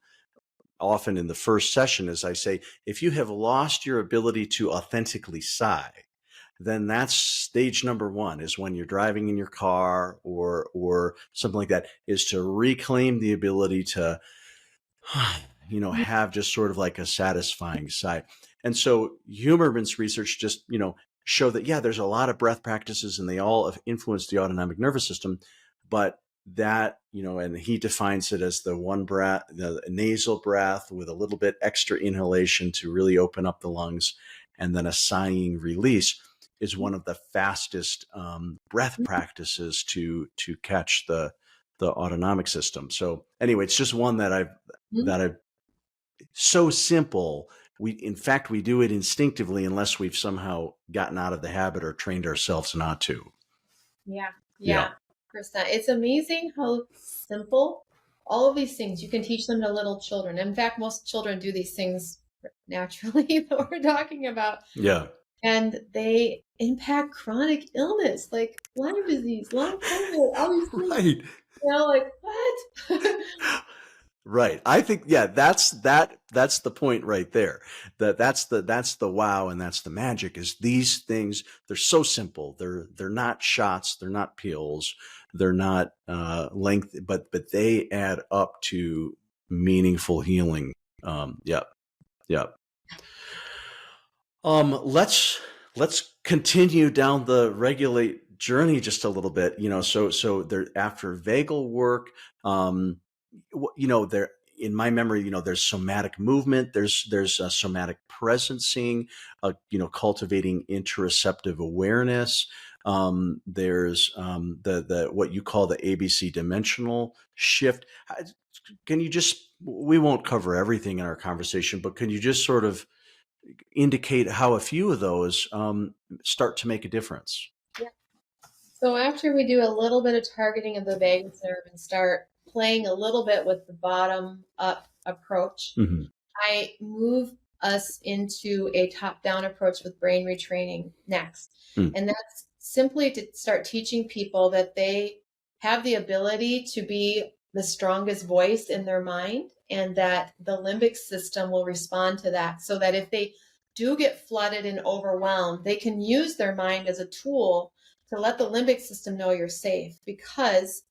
often in the first session, is I say, if you have lost your ability to authentically sigh, then that's stage number one, is when you're driving in your car or something like that, is to reclaim the ability to have just sort of like a satisfying sigh. And so Huberman's research just show that, yeah, there's a lot of breath practices and they all have influenced the autonomic nervous system, but that and he defines it as the one breath, the nasal breath with a little bit extra inhalation to really open up the lungs, and then a sighing release, is one of the fastest breath practices to catch the autonomic system. So anyway, it's just one that I've so simple. In fact, we do it instinctively unless we've somehow gotten out of the habit or trained ourselves not to. Yeah, Yeah. yeah, percent. It's amazing how simple All of these things you can teach them to little children. In fact, most children do these things naturally that we're talking about. Yeah. And they impact chronic illness like Lyme disease, long COVID, all these things. Right. Like what? Right. I think, yeah, that's the point right there. That's the wow, and that's the magic, is these things, they're so simple. They're not shots, they're not pills, they're not length, but they add up to meaningful healing. Yep. Yep. Let's continue down the regulate journey just a little bit. So there, after vagal work, there, in my memory, there's somatic movement, there's somatic presencing, cultivating interoceptive awareness. There's the what you call the ABC dimensional shift. Can you just, we won't cover everything in our conversation, but can you just sort of indicate how a few of those start to make a difference? Yeah. So after we do a little bit of targeting of the vagus nerve and start playing a little bit with the bottom up approach, Mm-hmm. I move us into a top down approach with brain retraining next. Mm. And that's simply to start teaching people that they have the ability to be the strongest voice in their mind, and that the limbic system will respond to that, so that if they do get flooded and overwhelmed, they can use their mind as a tool to let the limbic system know you're safe. Because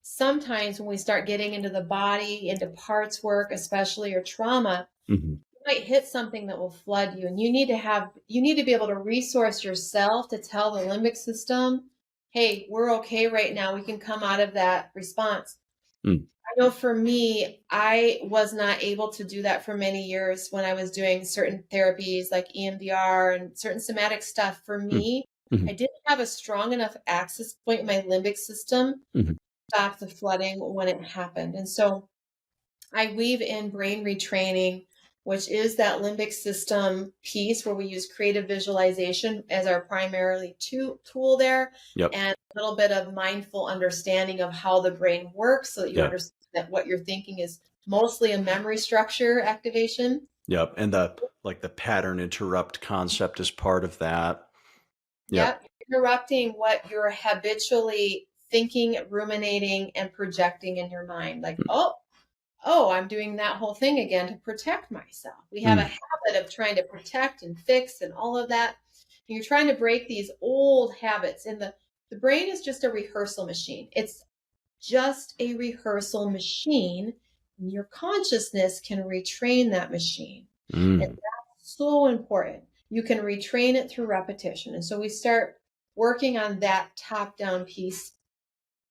sometimes when we start getting into the body, into parts work, especially, or trauma, Mm-hmm. you might hit something that will flood you. And you need to be able to resource yourself to tell the limbic system, hey, we're okay right now. We can come out of that response. Mm. I know for me, I was not able to do that for many years when I was doing certain therapies like EMDR and certain somatic stuff. For me, Mm-hmm. I didn't have a strong enough access point in my limbic system Mm-hmm. to stop the flooding when it happened. And so I weave in brain retraining, which is that limbic system piece where we use creative visualization as our primarily tool there. Yep. And a little bit of mindful understanding of how the brain works, so that you Yep. understand that what you're thinking is mostly a memory structure activation. Yep. And the pattern interrupt concept is part of that. Yep. Interrupting what you're habitually thinking, ruminating, and projecting in your mind. Like, I'm doing that whole thing again to protect myself. We have a habit of trying to protect and fix and all of that. And you're trying to break these old habits. And the brain is just a rehearsal machine. It's just a rehearsal machine. And your consciousness can retrain that machine. And that's so important. You can retrain it through repetition. And so we start working on that top-down piece.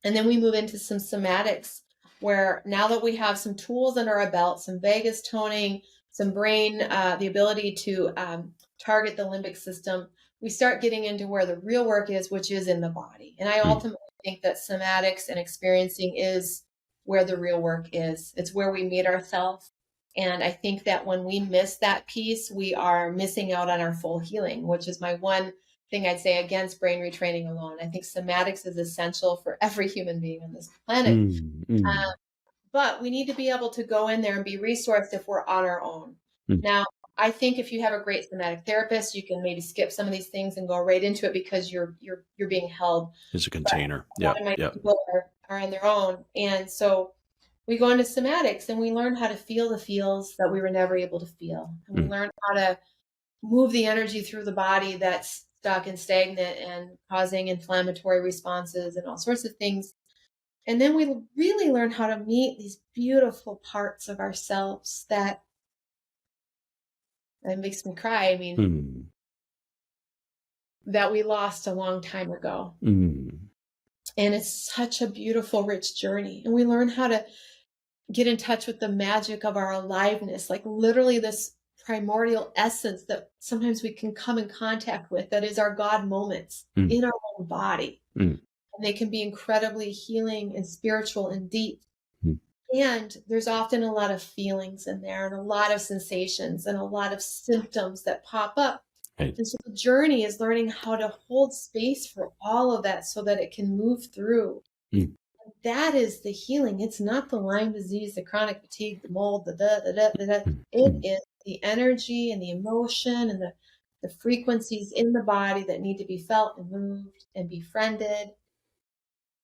And then we move into some somatics, where now that we have some tools under our belt, some vagus toning, some brain, the ability to target the limbic system, we start getting into where the real work is, which is in the body. And I ultimately think that somatics and experiencing is where the real work is. It's where we meet ourselves. And I think that when we miss that piece, we are missing out on our full healing, which is my one thing I'd say against brain retraining alone. I think somatics is essential for every human being on this planet. But we need to be able to go in there and be resourced if we're on our own. Now, I think if you have a great somatic therapist, you can maybe skip some of these things and go right into it because you're being held as a container. A lot of my people are on their own. And so we go into somatics and we learn how to feel the feels that we were never able to feel. And we learn how to move the energy through the body that's stuck and stagnant and causing inflammatory responses and all sorts of things. And then we really learn how to meet these beautiful parts of ourselves that makes me cry. I mean, that we lost a long time ago. And it's such a beautiful, rich journey. And we learn how to get in touch with the magic of our aliveness, like literally this primordial essence that sometimes we can come in contact with, that is our God moments in our own body. And they can be incredibly healing and spiritual and deep. And there's often a lot of feelings in there and a lot of sensations and a lot of symptoms that pop up. Right. And so the journey is learning how to hold space for all of that so that it can move through. that is the healing. It's not the Lyme disease, the chronic fatigue, the mold, the da, da, da, da, da. It is the energy and the emotion and the frequencies in the body that need to be felt and moved and befriended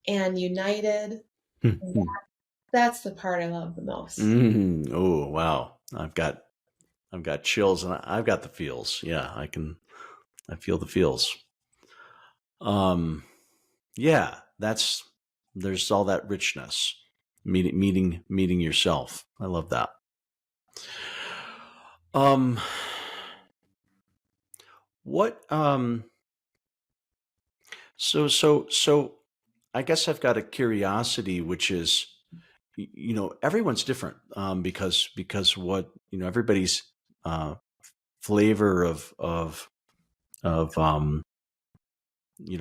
and united. And that's the part I love the most. Oh, wow. I've got chills and I've got the feels. Yeah, I feel the feels. Yeah, there's all that richness. Meeting yourself. I love that. What so I guess I've got a curiosity, which is, everyone's different, because what, everybody's flavor of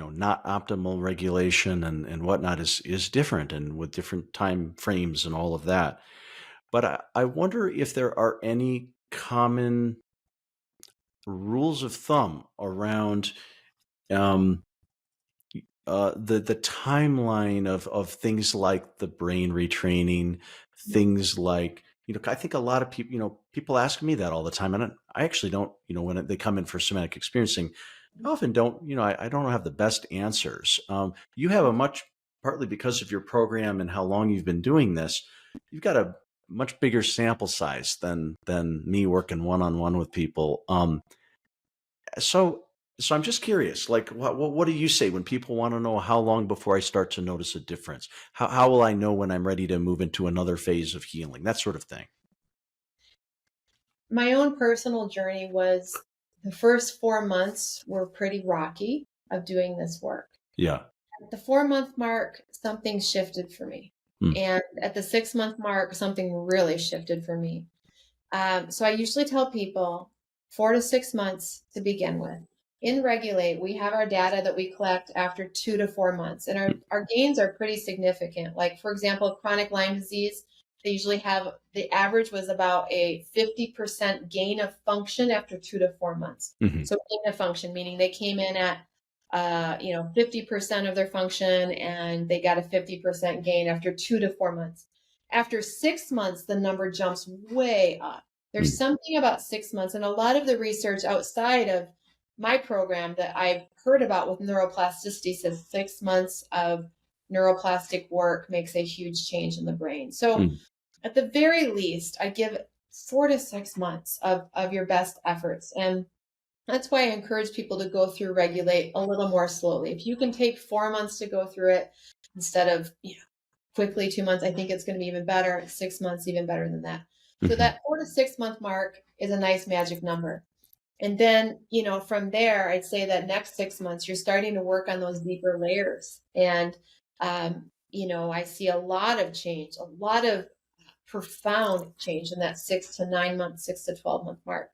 not optimal regulation and whatnot is different, and with different time frames and all of that. But I wonder if there are any common rules of thumb around um, the timeline of things like the brain retraining, things like, I think a lot of people, people ask me that all the time, and I actually don't, when they come in for somatic experiencing, I often don't, I don't have the best answers. You have a much, partly because of your program and how long you've been doing this, you've got a much bigger sample size than me working one-on-one with people. So, so I'm just curious, like, what do you say when people want to know how long before I start to notice a difference? How will I know when I'm ready to move into another phase of healing? That sort of thing. My own personal journey was the first 4 months were pretty rocky of doing this work. Yeah. At the 4 month mark, something shifted for me. Mm. And at the 6 month mark, something really shifted for me. So I usually tell people 4 to 6 months to begin with. In Regulate, we have our data that we collect after 2 to 4 months, and our gains are pretty significant. Like, for example, chronic Lyme disease, they usually have the average was about a 50% gain of function after 2 to 4 months. Mm-hmm. So, gain of function, meaning they came in at 50% of their function and they got a 50% gain after 2 to 4 months. After 6 months, the number jumps way up. There's something about 6 months, and a lot of the research outside of my program that I've heard about with neuroplasticity says 6 months of neuroplastic work makes a huge change in the brain. So at the very least, I give 4 to 6 months of your best efforts. And that's why I encourage people to go through Regulate a little more slowly. If you can take 4 months to go through it instead of quickly 2 months, I think it's going to be even better. 6 months, even better than that. So that 4 to 6 month mark is a nice magic number. And then, from there, I'd say that next 6 months, you're starting to work on those deeper layers. And, I see a lot of change, a lot of profound change in that 6 to 9 month, 6 to 12 month mark.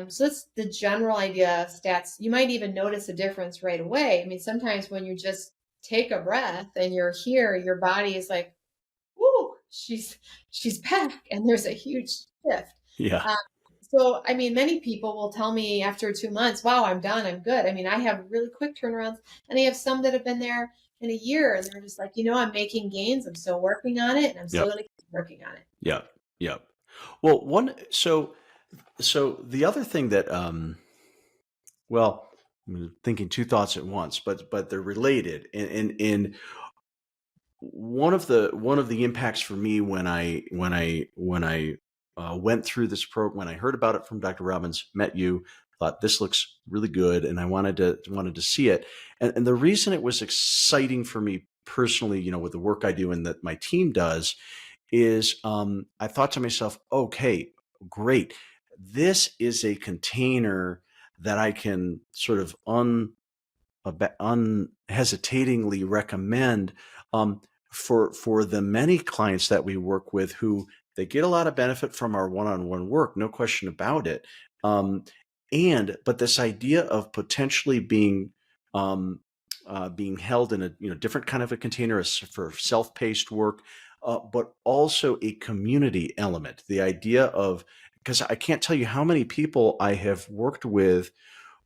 So that's the general idea of stats. You might even notice a difference right away. I mean, sometimes when you just take a breath and you're here, your body is like, whoo, she's back. And there's a huge shift. Yeah. So, I mean, many people will tell me after 2 months, wow, I'm done. I'm good. I mean, I have really quick turnarounds, and I have some that have been there in a year and they're just like, I'm making gains. I'm still working on it, and I'm still going to keep working on it. Yep. Yep. Well, so the other thing that, well, I'm thinking two thoughts at once, but they're related. And one of the impacts for me when I went through this program, when I heard about it from Dr. Robbins, met you, thought this looks really good, and I wanted to see it. And the reason it was exciting for me personally, with the work I do and that my team does, is I thought to myself, okay, great. This is a container that I can sort of unhesitatingly recommend for the many clients that we work with, who they get a lot of benefit from our one-on-one work, no question about it. But this idea of potentially being held in a different kind of a container for self-paced work, but also a community element. The idea of, because I can't tell you how many people I have worked with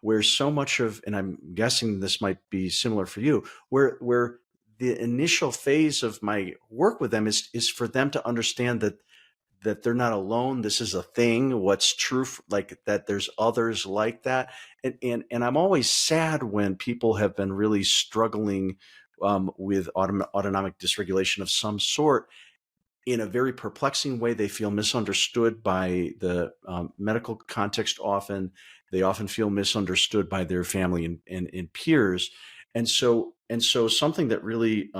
where so much of, and I'm guessing this might be similar for you, where the initial phase of my work with them is for them to understand that they're not alone. This is a thing. What's true, like that there's others like that. And I'm always sad when people have been really struggling with autonomic dysregulation of some sort. In a very perplexing way, they feel misunderstood by the medical context often. They often feel misunderstood by their family and peers. And so something that really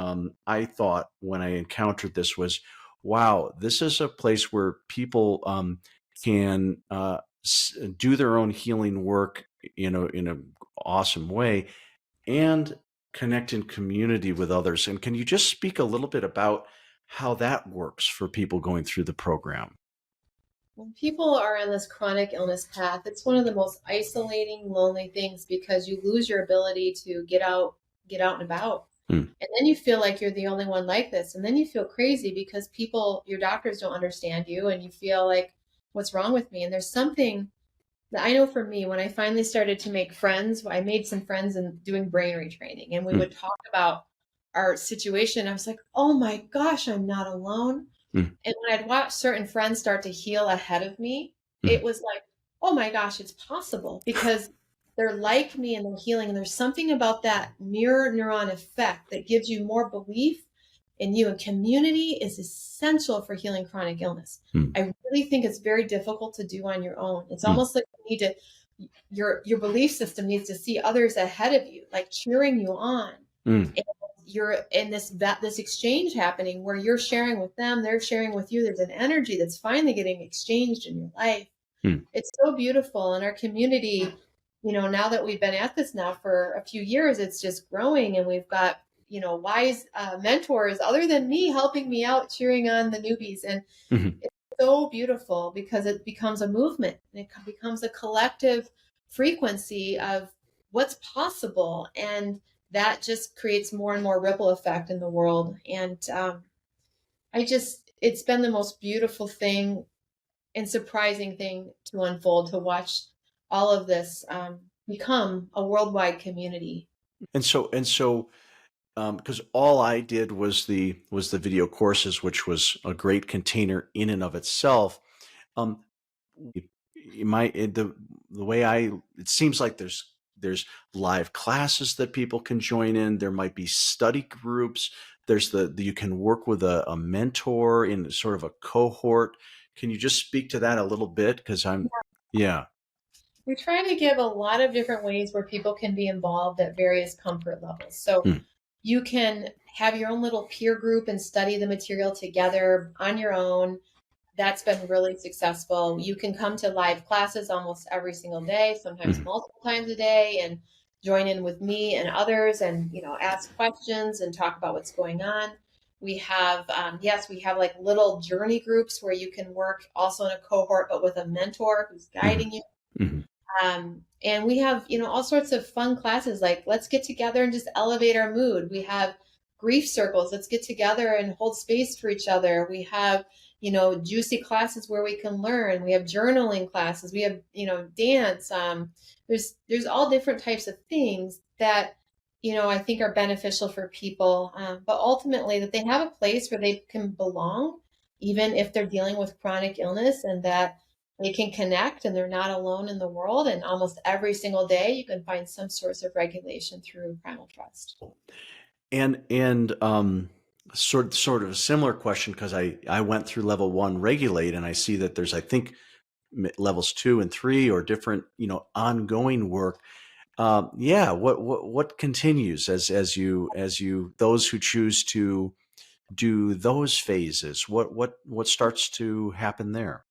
I thought when I encountered this was, wow, this is a place where people can do their own healing work in an awesome way and connect in community with others. And can you just speak a little bit about how that works for people going through the program? When people are on this chronic illness path, it's one of the most isolating, lonely things because you lose your ability to get out and about. Hmm. And then you feel like you're the only one like this. And then you feel crazy because your doctors don't understand you, and you feel like, what's wrong with me? And there's something that I know for me, when I finally started to make friends, I made some friends in doing brain retraining, and we Hmm. would talk about our situation. I was like, oh my gosh, I'm not alone. Hmm. And when I'd watch certain friends start to heal ahead of me, Hmm. it was like, oh my gosh, it's possible because they're like me and they're healing. And there's something about that mirror neuron effect that gives you more belief in you. And community is essential for healing chronic illness. Hmm. I really think it's very difficult to do on your own. It's Hmm. almost like you need to, your belief system needs to see others ahead of you, like cheering you on. Hmm. You're in this exchange happening where you're sharing with them, they're sharing with you. There's an energy that's finally getting exchanged in your life. Hmm. It's so beautiful. In our community, now that we've been at this now for a few years, it's just growing, and we've got wise mentors other than me helping me out, cheering on the newbies. And Hmm. it's so beautiful because it becomes a movement, and it becomes a collective frequency of what's possible, and that just creates more and more ripple effect in the world. And it's been the most beautiful thing and surprising thing to unfold, to watch all of this become a worldwide community. And so because all I did was the video courses, which was a great container in and of itself. Um, the way it seems like there's live classes that people can join in. There might be study groups. There's you can work with a mentor in sort of a cohort. Can you just speak to that a little bit? Because yeah. We try to give a lot of different ways where people can be involved at various comfort levels. So Hmm. you can have your own little peer group and study the material together on your own. That's been really successful. You can come to live classes almost every single day, sometimes Hmm. multiple times a day, and join in with me and others, and ask questions and talk about what's going on. We have yes, we have like little journey groups where you can work also in a cohort, but with a mentor who's Hmm. guiding you. Hmm. And we have, all sorts of fun classes like let's get together and just elevate our mood. We have grief circles. Let's get together and hold space for each other. We have, juicy classes where we can learn. We have journaling classes. We have, dance. There's all different types of things that, I think are beneficial for people. But ultimately that they have a place where they can belong, even if they're dealing with chronic illness, and that they can connect and they're not alone in the world. And almost every single day, you can find some source of regulation through Primal Trust. And sort of a similar question, because I went through level 1 regulate, and I see that there's, I think, levels 2 and 3 or different ongoing work. Yeah, what continues as you those who choose to do those phases? What starts to happen there?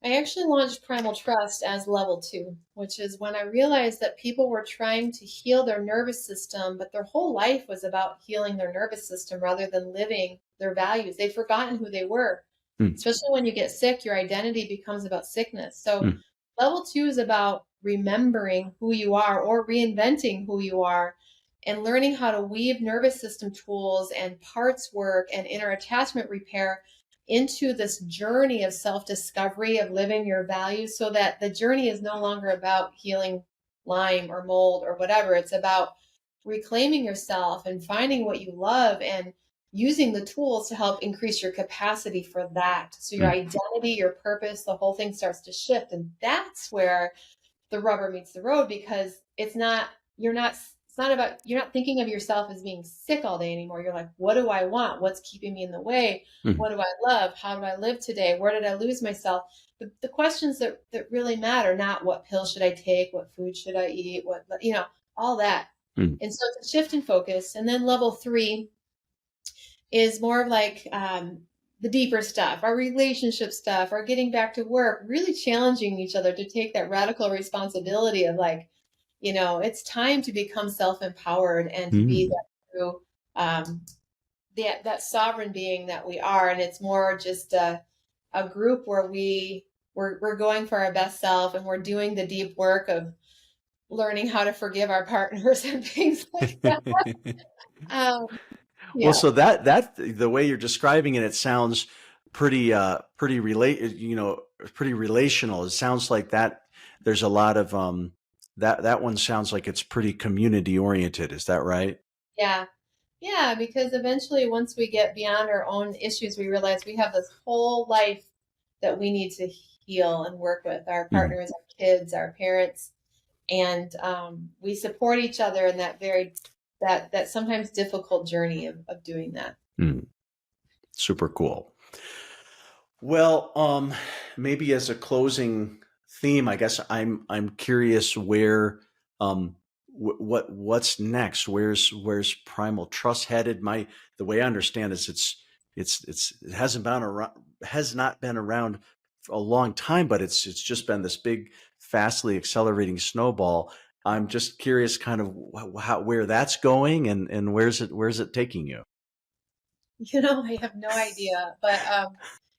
I actually launched Primal Trust as level 2, which is when I realized that people were trying to heal their nervous system, but their whole life was about healing their nervous system rather than living their values. They'd forgotten who they were. Hmm. Especially when you get sick, your identity becomes about sickness. So Hmm. level 2 is about remembering who you are or reinventing who you are, and learning how to weave nervous system tools and parts work and inner attachment repair into this journey of self-discovery, of living your values, so that the journey is no longer about healing Lyme or mold or whatever. It's about reclaiming yourself and finding what you love and using the tools to help increase your capacity for that. So your identity, your purpose, the whole thing starts to shift. And that's where the rubber meets the road, because it's not about, you're not thinking of yourself as being sick all day anymore. You're like, what do I want? What's keeping me in the way? What do I love? How do I live today? Where did I lose myself? The questions that really matter, not what pill should I take? What food should I eat? All that. And so it's a shift in focus. And then level 3 is more of like, the deeper stuff, our relationship stuff, our getting back to work, really challenging each other to take that radical responsibility of like, it's time to become self-empowered and to be that true, that sovereign being that we are. And it's more just a group where we're going for our best self, and we're doing the deep work of learning how to forgive our partners and things like that. Yeah. Well, so that the way you're describing it, it sounds pretty pretty relational. It sounds like that there's a lot of that one sounds like it's pretty community oriented. Is that right? Yeah. Yeah, because eventually once we get beyond our own issues, we realize we have this whole life that we need to heal and work with our partners, our kids, our parents, and we support each other in that that sometimes difficult journey of doing that. Super cool. Well, maybe as a closing theme, I guess I'm curious where what's next. Where's Primal Trust headed? The way I understand is it has not been around for a long time, but it's just been this big, fastly accelerating snowball. I'm just curious kind of where that's going and where's it taking you? I have no idea, but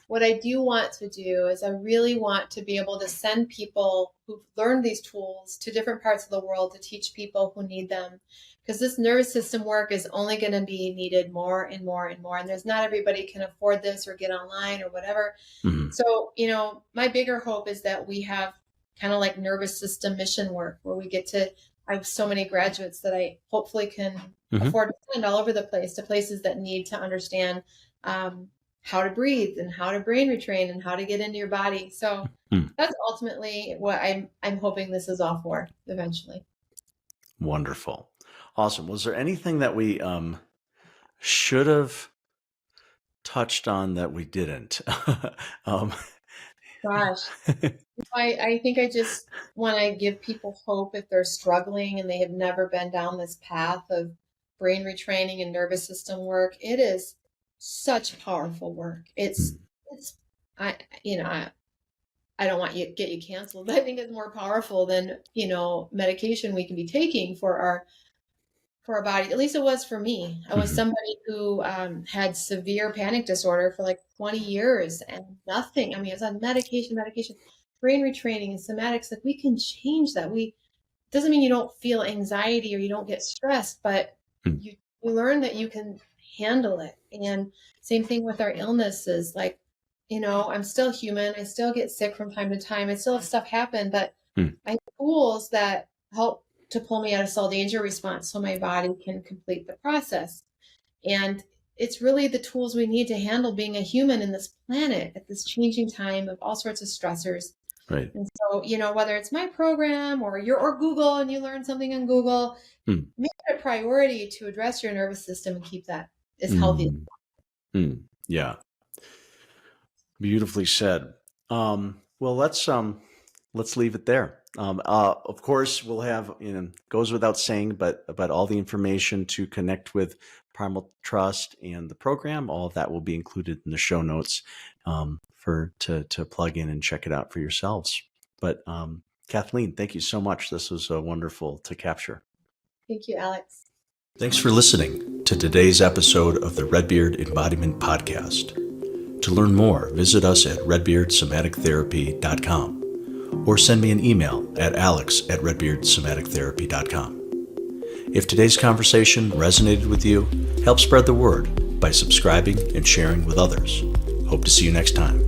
what I do want to do is I really want to be able to send people who've learned these tools to different parts of the world to teach people who need them, because this nervous system work is only going to be needed more and more and more. And there's not everybody can afford this or get online or whatever. So, my bigger hope is that we have kind of like nervous system mission work where I have so many graduates that I hopefully can afford to send all over the place to places that need to understand how to breathe and how to brain retrain and how to get into your body. So that's ultimately what I'm hoping this is all for eventually. Wonderful. Awesome. Was there anything that we should have touched on that we didn't? Gosh, I think I just want to give people hope if they're struggling and they have never been down this path of brain retraining and nervous system work. It is such powerful work. I don't want you to get you canceled, but I think it's more powerful than, medication we can be taking for our body. At least it was for me. I was somebody who had severe panic disorder for like 20 years and nothing. I mean, I was on medication, brain retraining and somatics. Like, we can change that. Doesn't mean you don't feel anxiety or you don't get stressed, but you learn that you can handle it. And same thing with our illnesses. Like, I'm still human. I still get sick from time to time. I still have stuff happen, but I have tools that help to pull me out of cell danger response so my body can complete the process. And it's really the tools we need to handle being a human in this planet at this changing time of all sorts of stressors. Right. And so, whether it's my program or Google and you learn something on Google, make it a priority to address your nervous system and keep that as healthy as possible. Yeah. Beautifully said. Well, let's leave it there. Of course, we'll have, goes without saying, but about all the information to connect with Primal Trust and the program, all of that will be included in the show notes to plug in and check it out for yourselves. But Kathleen, thank you so much. This was wonderful to capture. Thank you, Alex. Thanks for listening to today's episode of the Redbeard Embodiment Podcast. To learn more, visit us at redbeardsomatictherapy.com or send me an email at alex@redbeardsomatictherapy.com. If today's conversation resonated with you, help spread the word by subscribing and sharing with others. Hope to see you next time.